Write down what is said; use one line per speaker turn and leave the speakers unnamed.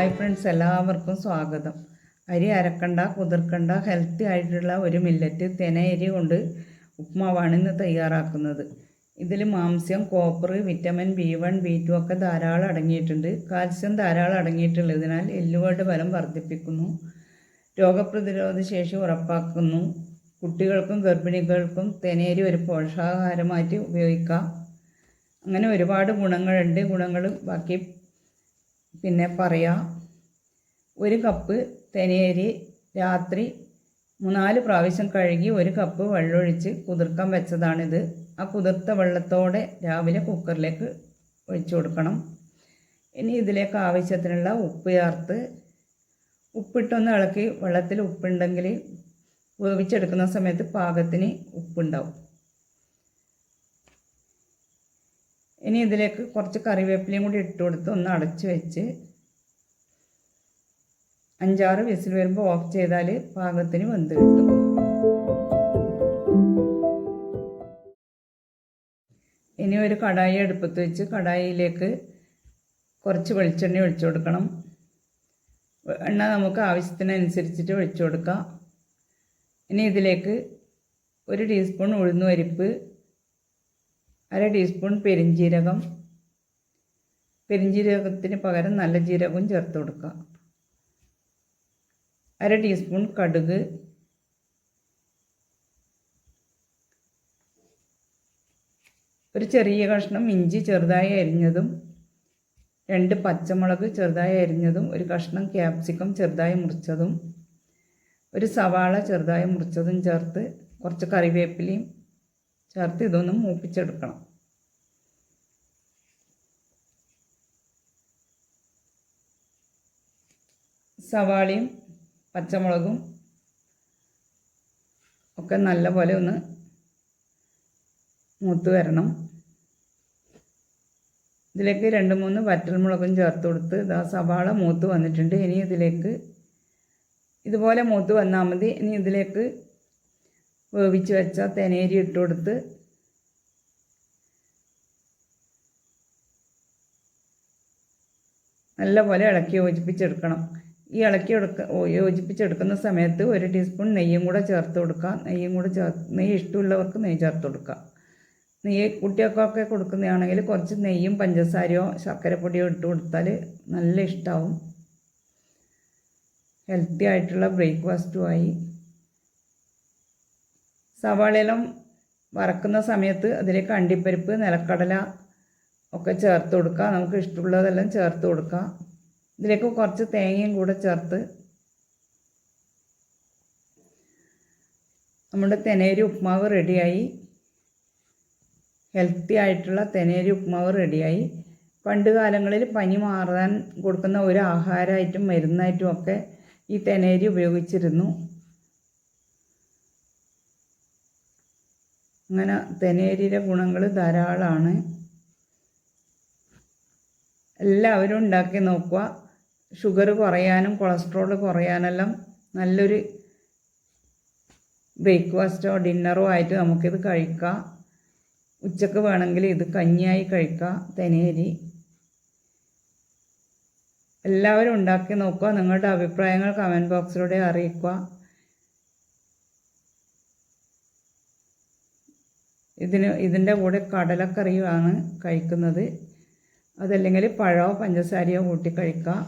Hi friends, എല്ലാവർക്കും സ്വാഗതം. അരി അരക്കണ്ട, കുതിർക്കണ്ട, ഹെൽത്തി ആയിട്ടുള്ള ഒരു മില്ലറ്റ് തെനയരി കൊണ്ട് ഉപ്മാവാണ് ഇന്ന് തയ്യാറാക്കുന്നത്. ഇതിൽ മാംസ്യം, കോപ്പർ, വിറ്റമിൻ B1, B2 ഒക്കെ ധാരാളം അടങ്ങിയിട്ടുണ്ട്. കാൽസ്യം ധാരാളം അടങ്ങിയിട്ടുള്ളതിനാൽ എല്ലുകളുടെ ബലം വർദ്ധിപ്പിക്കുന്നു, രോഗപ്രതിരോധ ശേഷി ഉറപ്പാക്കുന്നു. കുട്ടികൾക്കും ഗർഭിണികൾക്കും തെനയരി ഒരു പോഷകാഹാരമായിട്ട് ഉപയോഗിക്കാം. അങ്ങനെ ഒരുപാട് ഗുണങ്ങളുണ്ട്. ഗുണങ്ങൾ ബാക്കി പിന്നെ പറയാം. 1 കപ്പ് തെനയരി രാത്രി 3-4 പ്രാവശ്യം കഴുകി 1 കപ്പ് വെള്ളമൊഴിച്ച് കുതിർക്കാൻ വെച്ചതാണിത്. ആ കുതിർത്ത വെള്ളത്തോടെ രാവിലെ കുക്കറിലേക്ക് ഒഴിച്ചു കൊടുക്കണം. ഇനി ഇതിലേക്ക് ആവശ്യത്തിനുള്ള ഉപ്പ് ചേർത്ത് ഉപ്പിട്ടൊന്ന് ഇളക്കി. വെള്ളത്തിൽ ഉപ്പുണ്ടെങ്കിൽ വേവിച്ചെടുക്കുന്ന സമയത്ത് പാകത്തിന് ഉപ്പുണ്ടാവും. ഇനി ഇതിലേക്ക് കുറച്ച് കറിവേപ്പിലയും കൂടി ഇട്ട് കൊടുത്ത് ഒന്ന് അടച്ച് വെച്ച് 5-6 വിസിൽ വരുമ്പോൾ ഓഫ് ചെയ്താൽ പാകത്തിന് വെന്ത് കിട്ടും. ഇനി ഒരു കടായി അടുപ്പത്ത് വെച്ച് കടായിയിലേക്ക് കുറച്ച് വെളിച്ചെണ്ണ ഒഴിച്ചു കൊടുക്കണം. എണ്ണ നമുക്ക് ആവശ്യത്തിനനുസരിച്ചിട്ട് ഒഴിച്ചു കൊടുക്കാം. ഇനി ഇതിലേക്ക് 1 ടീസ്പൂൺ ഉഴുന്നുപരിപ്പ്, 1/2 ടീസ്പൂൺ പെരിഞ്ജീരകം, പെരിഞ്ജീരകത്തിന് പകരം നല്ല ജീരകവും ചേർത്ത് കൊടുക്കുക. 1/2 ടീസ്പൂൺ കടുക്, ഒരു ചെറിയ കഷ്ണം ഇഞ്ചി ചെറുതായി അരിഞ്ഞതും, 2 പച്ചമുളക് ചെറുതായി അരിഞ്ഞതും, ഒരു കഷ്ണം ക്യാപ്സിക്കം ചെറുതായി മുറിച്ചതും, ഒരു സവാള ചെറുതായി മുറിച്ചതും ചേർത്ത് കുറച്ച് കറിവേപ്പിലയും ചേർത്ത് ഇതൊന്നും മൂപ്പിച്ചെടുക്കണം. സവാളയും പച്ചമുളകും ഒക്കെ നല്ലപോലെ ഒന്ന് മൂത്ത് വരണം. ഇതിലേക്ക് 2-3 വറ്റൽമുളകും ചേർത്ത് കൊടുത്ത് ഇതാ സവാള മൂത്ത് വന്നിട്ടുണ്ട്. ഇനി ഇതിലേക്ക് ഇതുപോലെ മൂത്ത് വന്നാൽ മതി. ഇനി ഇതിലേക്ക് വേവിച്ച് വെച്ച തെനയരി ഇട്ട് കൊടുത്ത് നല്ലപോലെ ഇളക്കി യോജിപ്പിച്ചെടുക്കണം. ഈ യോജിപ്പിച്ചെടുക്കുന്ന സമയത്ത് 1 ടീസ്പൂൺ നെയ്യും കൂടെ ചേർത്ത് കൊടുക്കുക. നെയ്യ് ഇഷ്ടമുള്ളവർക്ക് നെയ്യ് ചേർത്ത് കൊടുക്കുക. നെയ്യ് കുട്ടികൾക്കൊക്കെ കൊടുക്കുന്നതാണെങ്കിൽ കുറച്ച് നെയ്യും പഞ്ചസാരയോ ശർക്കരപ്പൊടിയോ ഇട്ട് കൊടുത്താൽ നല്ല ഇഷ്ടമാവും. ഹെൽത്തി ആയിട്ടുള്ള ബ്രേക്ക്ഫാസ്റ്റുമായി. സവാളയെല്ലാം വറക്കുന്ന സമയത്ത് അതിലേക്ക് അണ്ടിപ്പരിപ്പ്, നിലക്കടല ഒക്കെ ചേർത്ത് കൊടുക്കുക. നമുക്ക് ഇഷ്ടമുള്ളതെല്ലാം ചേർത്ത് കൊടുക്കുക. ഇതിലേക്ക് കുറച്ച് തേങ്ങയും കൂടെ ചേർത്ത് നമ്മുടെ തെനയരി ഉപ്മാവ് റെഡിയായി. ഹെൽത്തി ആയിട്ടുള്ള തെനയരി ഉപ്മാവ് റെഡിയായി. പണ്ട് കാലങ്ങളിൽ പനി മാറാൻ കൊടുക്കുന്ന ഒരു ആഹാരമായിട്ടും മരുന്നായിട്ടും ഒക്കെ ഈ തെനയരി ഉപയോഗിച്ചിരുന്നു. അങ്ങനെ തെനയരിയുടെ ഗുണങ്ങൾ ധാരാളമാണ്. എല്ലാവരും ഉണ്ടാക്കി നോക്കുക. ഷുഗർ കുറയാനും കൊളസ്ട്രോൾ കുറയാനെല്ലാം നല്ലൊരു ബ്രേക്ക്ഫാസ്റ്റോ ഡിന്നറോ ആയിട്ട് നമുക്കിത് കഴിക്കാം. ഉച്ചക്ക് വേണമെങ്കിൽ ഇത് കഞ്ഞിയായി കഴിക്കാം. തെനയരി എല്ലാവരും ഉണ്ടാക്കി നോക്കുക. നിങ്ങളുടെ അഭിപ്രായങ്ങൾ കമൻറ്റ് ബോക്സിലൂടെ അറിയിക്കുക. ഇതിൻ്റെ കൂടെ കടലക്കറിയുമാണ് കഴിക്കുന്നത്. അതല്ലെങ്കിൽ പഴമോ പഞ്ചസാരയോ കൂട്ടി കഴിക്കാം.